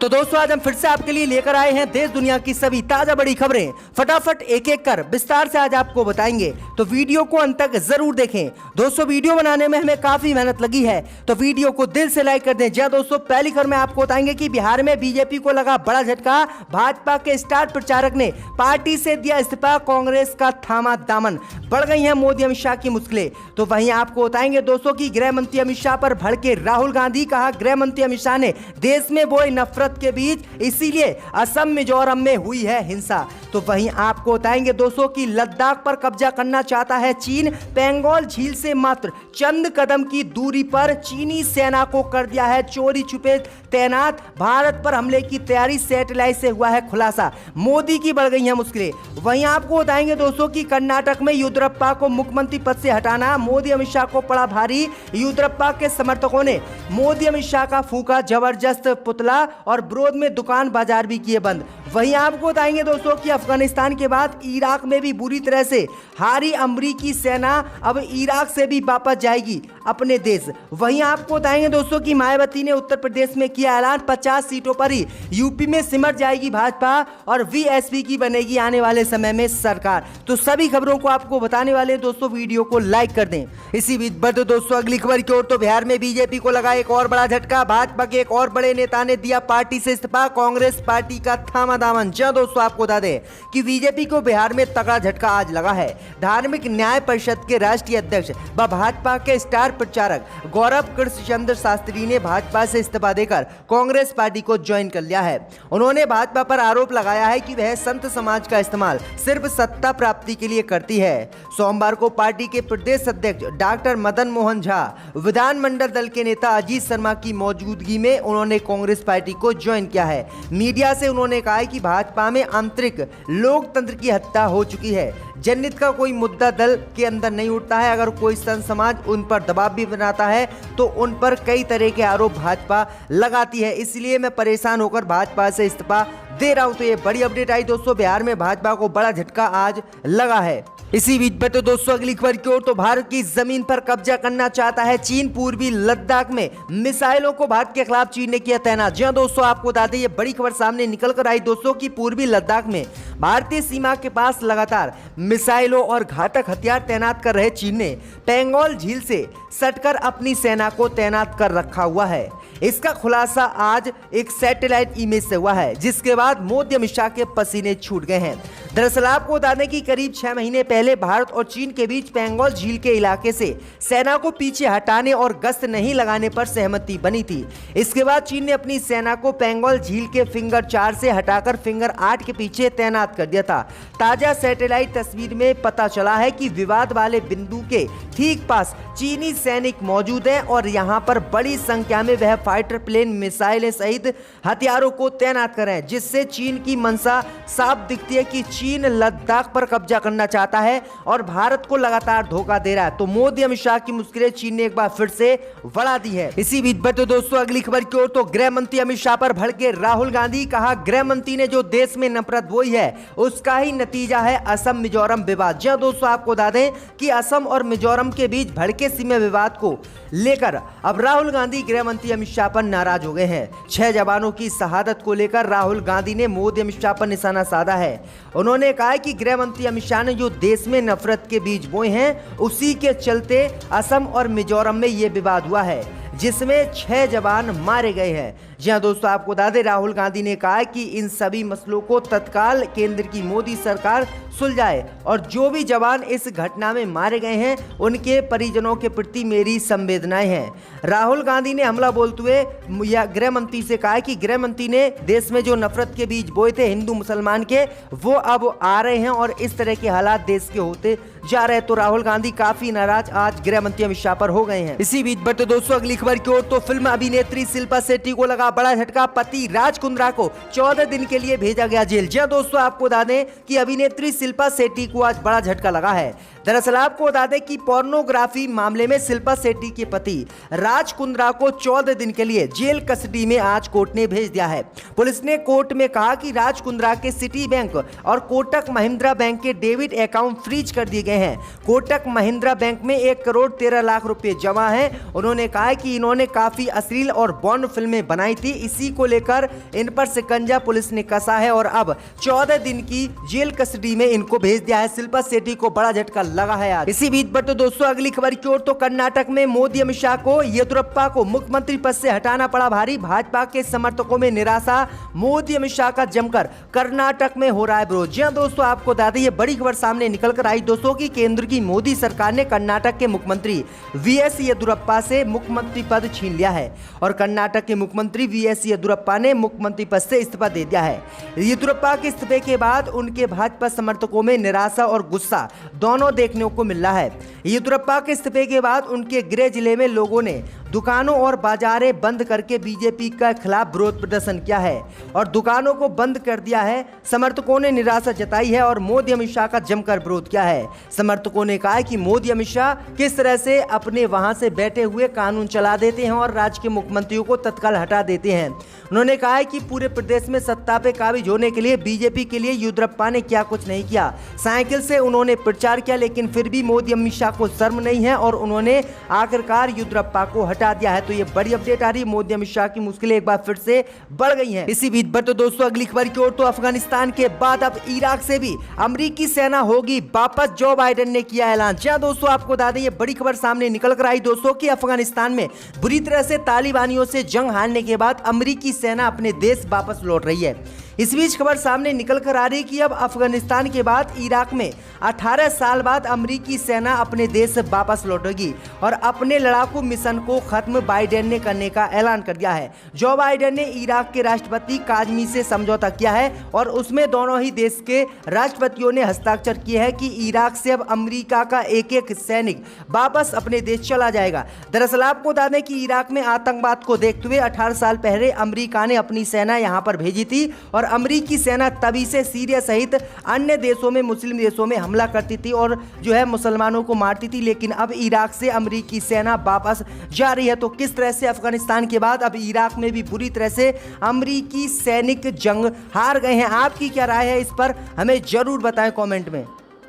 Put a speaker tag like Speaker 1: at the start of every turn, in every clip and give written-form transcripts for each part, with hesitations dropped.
Speaker 1: तो दोस्तों आज हम फिर से आपके लिए लेकर आए हैं देश दुनिया की सभी ताजा बड़ी खबरें। फटाफट एक एक कर विस्तार से आज आपको बताएंगे, तो वीडियो को अंत तक जरूर देखें। दोस्तों वीडियो बनाने में हमें काफी मेहनत लगी है, तो वीडियो को दिल से लाइक कर दें। जी दोस्तों, पहली खबर में आपको बताएंगे कि बिहार में बीजेपी को लगा बड़ा झटका। भाजपा के स्टार प्रचारक ने पार्टी से दिया इस्तीफा, कांग्रेस का थामा दामन। बढ़ गई है मोदी अमित शाह की मुश्किलें। तो वहीं आपको बताएंगे दोस्तों की गृह मंत्री अमित शाह पर भड़के राहुल गांधी। कहा गृह मंत्री अमित शाह ने देश में बोई नफरत के बीच, इसीलिए असम मिजोरम में हुई है हिंसा। तो वहीं आपको बताएंगे दोस्तों कि लद्दाख पर कब्जा करना चाहता है चीन। पेंगोल झील से मात्र चंद कदम की दूरी पर चीनी सेना को कर दिया है चोरी छुपे तैनात। भारत पर हमले की तैयारी, सैटेलाइट से हुआ है खुलासा। मोदी की बढ़ गई है मुश्किलें। वहीं आपको बताएंगे दोस्तों कि कर्नाटक में येदियुरप्पा को मुख्यमंत्री पद से हटाना मोदी अमित शाह को पड़ा भारी। येदियुरप्पा के समर्थकों ने मोदी अमित शाह का फूंका जबरदस्त पुतला और विरोध में दुकान बाजार भी किए बंद। वहीं आपको बताएंगे दोस्तों कि अफगानिस्तान के बाद इराक में भी बुरी तरह से हारी अमरीकी सेना अब इराक से भी वापस जाएगी अपने देश। वहीं आपको बताएंगे दोस्तों कि मायावती ने उत्तर प्रदेश में किया ऐलान, 50 सीटों पर ही यूपी में सिमट जाएगी भाजपा और वीएसपी की बनेगी आने वाले समय में सरकार। तो सभी खबरों को आपको बताने वाले दोस्तों, वीडियो को लाइक कर दें। इसी बीच बढ़ते दोस्तों अगली खबर की ओर। तो बिहार में बीजेपी को लगा एक और बड़ा झटका। भाजपा के एक और बड़े नेता ने दिया पार्टी से इस्तीफा, कांग्रेस पार्टी का थामा दामन। जी दोस्तों, आपको बता दें कि बीजेपी को बिहार में तगड़ा झटका आज लगा है। धार्मिक न्याय परिषद के राष्ट्रीय अध्यक्ष व भाजपा के स्टार प्रचारक गौरव कृष्णचंद्र शास्त्री ने भाजपा से इस्तीफा देकर कांग्रेस पार्टी को ज्वाइन कर लिया है। उन्होंने भाजपा पर आरोप लगाया है कि वह संत समाज का इस्तेमाल सिर्फ सत्ता प्राप्ति के लिए करती है। सोमवार को पार्टी के प्रदेश अध्यक्ष डॉक्टर मदन मोहन झा, विधानमंडल दल के नेता अजीत शर्मा की मौजूदगी में उन्होंने कांग्रेस पार्टी को ज्वाइन किया है। मीडिया से उन्होंने कहा है कि भाजपा में आंतरिक लोकतंत्र की हत्या हो चुकी है। जनहित का कोई मुद्दा दल के अंदर नहीं उठता है। अगर कोई संत समाज उन पर दबाव भी बनाता है तो उन पर कई तरह के आरोप भाजपा लगाती है। इसलिए मैं परेशान होकर भाजपा से इस्तीफा दे रहा हूं। तो ये बड़ी अपडेट आई दोस्तों, बिहार में भाजपा को बड़ा झटका आज लगा है। इसी बीच में तो दोस्तों अगली खबर की ओर। तो भारत की जमीन पर कब्जा करना चाहता है चीन। पूर्वी लद्दाख में मिसाइलों को भारत के खिलाफ चीन ने किया तैनात। जी दोस्तों, आपको बता दें ये बड़ी खबर सामने निकल कर आई दोस्तों कि पूर्वी लद्दाख में भारतीय सीमा के पास लगातार मिसाइलों और घातक हथियार तैनात कर रहे चीन ने पेंगोल झील से सटकर अपनी सेना को तैनात कर रखा हुआ है। इसका खुलासा आज एक सैटेलाइट इमेज से हुआ है, जिसके बाद मोदी अमित शाह के पसीने छूट गए हैं। दरअसल आपको बता दें कि करीब 6 महीने पहले भारत और चीन के बीच पेंगोल झील के इलाके से सेना को पीछे हटाने और गश्त नहीं लगाने पर सहमति बनी थी। इसके बाद चीन ने अपनी सेना को पेंगोल झील के फिंगर 4 से हटाकर फिंगर 8 के पीछे तैनात कर दिया था। ताजा सैटेलाइट तस्वीर में पता चला है कि विवाद वाले बिंदु के ठीक पास चीनी सैनिक मौजूद हैं और यहां पर बड़ी संख्या में वह फाइटर प्लेन, मिसाइलें सहित हथियारों को तैनात कर रहे हैं, जिससे चीन की मंशा साफ दिखती है कि चीन लद्दाख पर कब्जा करना चाहता है और भारत को लगातार धोखा दे रहा है। तो मोदी अमित शाह की मुश्किलें चीन ने एक बार फिर से बढ़ा दी है। इसी बीच बढ़ते दोस्तों अगली खबर की ओर। तो गृह मंत्री अमित शाह पर भड़के राहुल गांधी। कहा गृह मंत्री ने जो देश में नफरत बोई है उसका ही नतीजा है असम मिजोरम विवाद। जी दोस्तों, आपको बता दें कि असम और मिजोरम के बीच भड़के सीमा विवाद को लेकर अब राहुल गांधी गृह मंत्री अमित शाह पर नाराज हो गए हैं। 6 जवानों की शहादत को लेकर राहुल गांधी ने मोदी अमित शाह पर निशाना साधा है। उन्होंने कहा कि गृह मंत्री अमित शाह ने जो देश में नफरत के बीज बोए हैं उसी के चलते असम और मिजोरम में ये विवाद हुआ है, जिसमें 6 जवान मारे गए हैं। जी हाँ दोस्तों, आपको बता दें राहुल गांधी ने कहा कि इन सभी मसलों को तत्काल केंद्र की मोदी सरकार सुलझाए और जो भी जवान इस घटना में मारे गए हैं उनके परिजनों के प्रति मेरी संवेदनाएं हैं। राहुल गांधी ने हमला बोलते हुए गृह मंत्री से कहा कि गृह मंत्री ने देश में जो नफरत के बीज बोए थे हिंदू मुसलमान के, वो अब आ रहे हैं और इस तरह के हालात देश के होते जा रहे हैं। तो राहुल गांधी काफी नाराज आज गृह मंत्री अमित शाह पर हो गए हैं। इसी बीच बढ़ते दोस्तों अगली खबर की ओर। तो फिल्म अभिनेत्री शिल्पा शेट्टी को लगा बड़ा झटका। पति राज कुंद्रा को 14 दिन के लिए भेजा गया जेल। जी दोस्तों, आपको बता दें कि अभिनेत्री शिल्पा शेट्टी को आज बड़ा झटका लगा है। दरअसल आपको बता दें कि पोर्नोग्राफी मामले में शिल्पा शेट्टी के पति राज कुंद्रा को 14 दिन के लिए जेल कस्टडी में आज कोर्ट ने भेज दिया है। पुलिस ने कोर्ट में कहा कि राज कुंद्रा के सिटी बैंक और कोटक महिंद्रा बैंक के डेबिट अकाउंट फ्रीज कर दिए गए हैं। कोटक महिंद्रा बैंक में 1 करोड़ 13 लाख रुपए जमा है। उन्होंने कहा कि इन्होंने काफी अश्लील और बॉन्ड फिल्में बनाई थी, इसी को लेकर इन पर शिकंजा पुलिस ने कसा है और अब 14 दिन की जेल कस्टडी में इनको भेज दिया है। शिल्पा शेट्टी को बड़ा झटका लगा है आज। इसी बीच पर तो दोस्तों अगली खबर की ओर, तो कर्नाटक में मोदी अमित शाह को येदियुरप्पा को मुख्यमंत्री पद से हटाना पड़ा भारी। भाजपा के समर्थकों में निराशा, मोदी अमित शाह का जमकर कर्नाटक में हो रहा है विरोध। जी हां दोस्तों, आपको बता दें ये बड़ी खबर सामने निकल कर आई दोस्तों की केंद्र की मोदी सरकार ने कर्नाटक के मुख्यमंत्री वीएस येदियुरप्पा से मुख्यमंत्री पद छीन लिया है और कर्नाटक के मुख्यमंत्री वीएस येदियुरप्पा ने मुख्यमंत्री पद से इस्तीफा दे दिया है। येदियुरप्पा के इस्तीफे के बाद उनके भाजपा समर्थकों में निराशा और गुस्सा दोनों देखने को मिल रहा है। येदियुरप्पा के इस्तीफे के बाद उनके गृह जिले में लोगों ने दुकानों और बाजारें बंद करके बीजेपी के खिलाफ विरोध प्रदर्शन किया है और दुकानों को बंद कर दिया है। समर्थकों ने निराशा जताई है और मोदी अमित शाह का जमकर विरोध किया है। समर्थकों ने कहा है कि मोदी अमित शाह किस तरह से अपने वहां से बैठे हुए कानून चला देते हैं और राज्य के मुख्यमंत्रियों को तत्काल हटा देते हैं। उन्होंने कहा है कि पूरे प्रदेश में सत्ता पे काबिज होने के लिए बीजेपी के लिए येदियुरप्पा ने क्या कुछ नहीं किया। साइकिल से उन्होंने प्रचार किया, लेकिन फिर भी मोदी अमित शाह को शर्म नहीं है और उन्होंने आखिरकार येदियुरप्पा को हटा दिया है। तो ये बड़ी अपडेट आ रही है, मोदी अमित शाह की मुश्किलें एक बार फिर से बढ़ गई हैं। इसी बीच पर तो दोस्तों अगली खबर की ओर, तो अफगानिस्तान के बाद अब इराक से भी अमेरिकी सेना होगी वापस, जो बाइडेन ने किया ऐलान। जी हां दोस्तों, आपको बता दें ये बड़ी खबर सामने निकल कर आई दोस्तों कि अफगानिस्तान में बुरी तरह से तालिबानियों से जंग हारने के बाद अमेरिकी सेना अपने देश वापस लौट रही है। इस बीच खबर सामने निकल कर आ रही कि अब अफगानिस्तान के बाद इराक में 18 साल बाद अमेरिकी सेना अपने देश वापस लौटेगी और अपने लड़ाकू मिशन को खत्म बाइडेन ने करने का ऐलान कर दिया है। जो बाइडेन ने इराक के राष्ट्रपति काजमी से समझौता किया है और उसमें दोनों ही देश के राष्ट्रपतियों ने हस्ताक्षर किए हैं कि इराक से अब अमेरिका का एक सैनिक वापस अपने देश चला जाएगा। दरअसल आपको बता दें कि इराक में आतंकवाद को देखते हुए 18 साल पहले अमेरिका ने अपनी सेना यहां पर भेजी थी और अमेरिकी सेना तभी से सीरिया सहित अन्य देशों में, मुस्लिम देशों में हमला करती थी और जो है मुसलमानों को मारती थी। लेकिन अब इराक से अमेरिकी सेना वापस जा रही है। तो किस तरह से अफगानिस्तान के बाद अब इराक में भी बुरी तरह से अमेरिकी सैनिक जंग हार गए हैं। आपकी क्या राय है इस पर, हमें जरूर बताएं कमेंट में।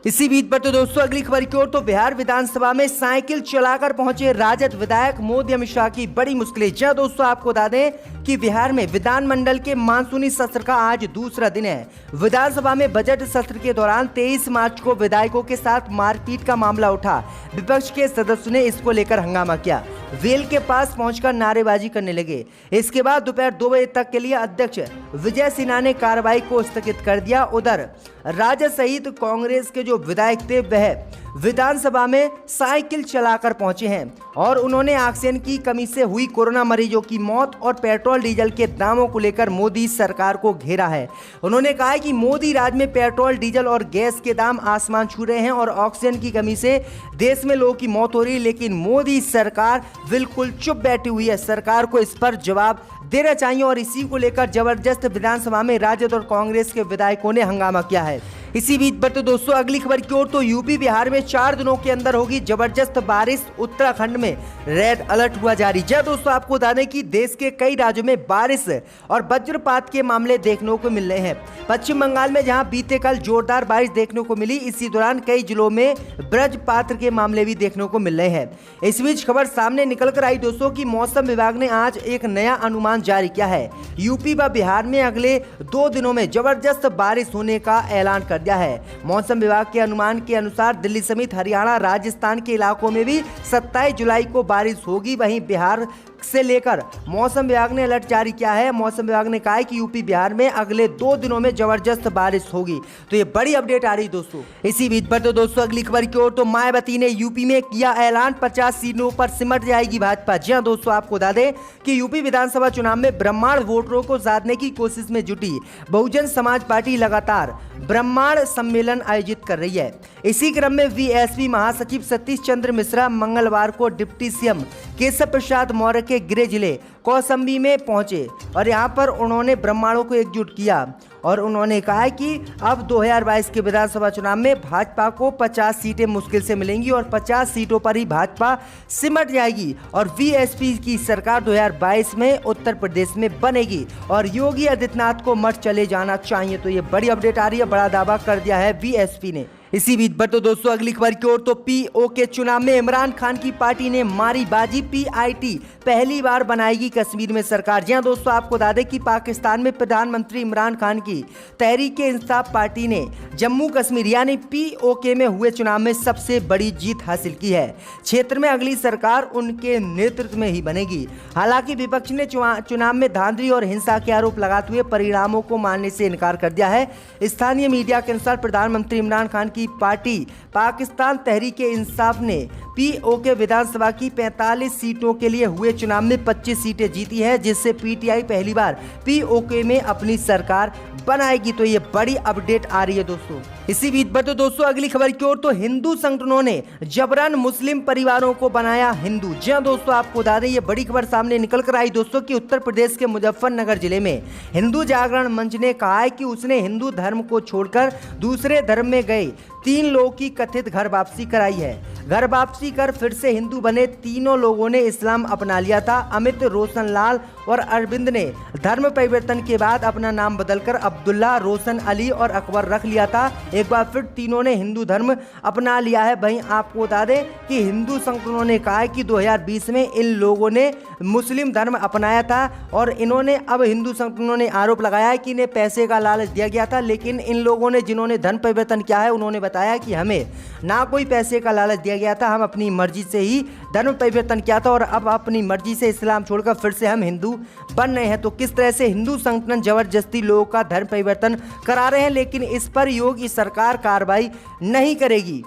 Speaker 1: इसी बीच पर तो दोस्तों अगली खबर की ओर, तो बिहार विधानसभा में साइकिल चलाकर पहुंचे राजद विधायक, मोदी अमित शाह की बड़ी मुश्किलें। जी दोस्तों, आपको बता दें कि बिहार में विधानमंडल के मानसूनी सत्र का आज दूसरा दिन है। विधानसभा में बजट सत्र के दौरान 23 मार्च को विधायकों के साथ मारपीट का मामला उठा। विपक्ष के सदस्यों ने इसको लेकर हंगामा किया, वेल के पास पहुंचकर नारेबाजी करने लगे। इसके बाद दोपहर 2 बजे तक के लिए अध्यक्ष विजय सिन्हा ने कार्रवाई को स्थगित कर दिया। उधर राजद सहित कांग्रेस के जो विधायक थे वह विधानसभा में साइकिल चलाकर पहुंचे हैं और उन्होंने ऑक्सीजन की कमी से हुई कोरोना मरीजों की मौत और पेट्रोल डीजल के दामों को लेकर मोदी सरकार को घेरा है। उन्होंने कहा है कि मोदी राज में पेट्रोल डीजल और गैस के दाम आसमान छू रहे हैं और ऑक्सीजन की कमी से देश में लोगों की मौत हो रही है, लेकिन मोदी सरकार बिल्कुल चुप बैठी हुई है। सरकार को इस पर जवाब देना चाहिए और इसी को लेकर जबरदस्त विधानसभा में राजद और कांग्रेस के विधायकों ने हंगामा किया है। इसी बीच पर तो दोस्तों अगली खबर की ओर, तो यूपी बिहार में 4 दिनों के अंदर होगी जबरदस्त बारिश, उत्तराखंड में रेड अलर्ट हुआ जारी। जी दोस्तों, आपको बता दें कि देश के कई राज्यों में बारिश और वज्रपात के मामले देखने को मिल रहे हैं। पश्चिम बंगाल में जहां बीते कल जोरदार बारिश देखने को मिली, इसी दौरान कई जिलों में वज्रपात के मामले भी देखने को मिल रहे हैं। इस बीच खबर सामने निकल कर आई दोस्तों की मौसम विभाग ने आज एक नया अनुमान जारी किया है। यूपी व बिहार में अगले 2 दिनों में जबरदस्त बारिश होने का ऐलान कर दिया है। मौसम विभाग के अनुमान के अनुसार दिल्ली समेत हरियाणा, राजस्थान के इलाकों में भी 27 जुलाई को बारिश होगी। वहीं बिहार से लेकर मौसम विभाग ने अलर्ट जारी किया है। मौसम विभाग ने कहा है कि यूपी बिहार में अगले 2 दिनों में जबरदस्त बारिश होगी। तो ये बड़ी अपडेट आ रही दोस्तों। इसी बीच पर तो दोस्तों अगली खबर की ओर, तो मायावती ने यूपी में किया ऐलान, 50 सीटों पर सिमट जाएगी भाजपा। जी हां दोस्तों, आपको बता दें कि यूपी विधानसभा चुनाव में ब्रह्मांड वोटरों को साधने की कोशिश में जुटी बहुजन समाज पार्टी लगातार ब्रह्मांड सम्मेलन आयोजित कर रही है। इसी क्रम में वीएसपी महासचिव सतीश चंद्र मिश्रा मंगलवार को डिप्टी सीएम केशव प्रसाद मौर्य के गृह जिले कौशाम्बी में पहुंचे और यहां पर उन्होंने ब्राह्मणों को एकजुट किया और उन्होंने कहा कि अब 2022 के विधानसभा चुनाव में भाजपा को 50 सीटें मुश्किल से मिलेंगी और 50 सीटों पर ही भाजपा सिमट जाएगी और वीएसपी की सरकार 2022 में उत्तर प्रदेश में बनेगी और योगी आदित्यनाथ को मठ चले जाना चाहिए। तो ये बड़ी अपडेट आ रही है, बड़ा दावा कर दिया है वीएसपी ने। इसी बीच पर तो दोस्तों अगली खबर की ओर, तो पीओके चुनाव में इमरान खान की पार्टी ने मारी बाजी। पीआईटी पहली बार बनाएगी कश्मीर में सरकार। जी हां दोस्तों, आपको बता दें कि पाकिस्तान में प्रधानमंत्री इमरान खान की तहरीक-ए-इंसाफ पार्टी ने जम्मू कश्मीर यानी पीओके में हुए चुनाव में सबसे बड़ी जीत हासिल की है। क्षेत्र में अगली सरकार उनके नेतृत्व में ही बनेगी। हालांकि विपक्ष ने चुनाव में धांधली और हिंसा के आरोप लगाते हुए परिणामों को मानने से इनकार कर दिया है। स्थानीय मीडिया के अनुसार प्रधानमंत्री इमरान खान की पार्टी पाकिस्तान तहरीक-ए-इंसाफ ने पीओके विधानसभा की 45 सीटों के लिए हुए चुनाव में 25 सीटें जीती है, जिससे पीटीआई पहली बार पीओके में अपनी सरकार बनाएगी। तो ये बड़ी अपडेट आ रही है दोस्तों। इसी बीच पर तो दोस्तों अगली खबर की ओर, तो हिंदू संगठनों ने जबरन मुस्लिम परिवारों को बनाया हिंदू। जी हां दोस्तों, आपको बता दें ये बड़ी खबर सामने निकल कर आई दोस्तों कि उत्तर प्रदेश के मुजफ्फरनगर जिले में हिंदू जागरण मंच ने कहा है कि उसने हिंदू धर्म को छोड़कर दूसरे धर्म में गए 3 लोगों की कथित घर वापसी कराई है। घर वापसी कर फिर से हिंदू बने तीनों लोगों ने इस्लाम अपना लिया था। अमित, रोशन लाल और अरविंद ने धर्म परिवर्तन के बाद अपना नाम बदलकर अब्दुल्ला, रोशन अली और अकबर रख लिया था। एक बार फिर तीनों ने हिंदू धर्म अपना लिया है। वहीं आपको बता दें कि हिंदू संगठनों ने कहा है कि 2020 में इन लोगों ने मुस्लिम धर्म अपनाया था और इन्होंने अब हिंदू संगठनों ने आरोप लगाया है कि इन्हें पैसे का लालच दिया गया था। लेकिन इन लोगों ने जिन्होंने धर्म परिवर्तन किया है उन्होंने बताया कि हमें ना कोई पैसे का लालच दिया गया था, हम अपनी मर्जी से ही धर्म परिवर्तन किया था और अब अपनी मर्जी से इस्लाम छोड़कर फिर से हम हिंदू बन रहे हैं। तो किस तरह से हिंदू संगठन जबरदस्ती लोगों का धर्म परिवर्तन करा रहे हैं, लेकिन इस पर योगी सरकार कार्रवाई नहीं करेगी।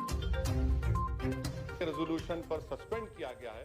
Speaker 2: रेजोल्यूशन पर सस्पेंड किया गया है।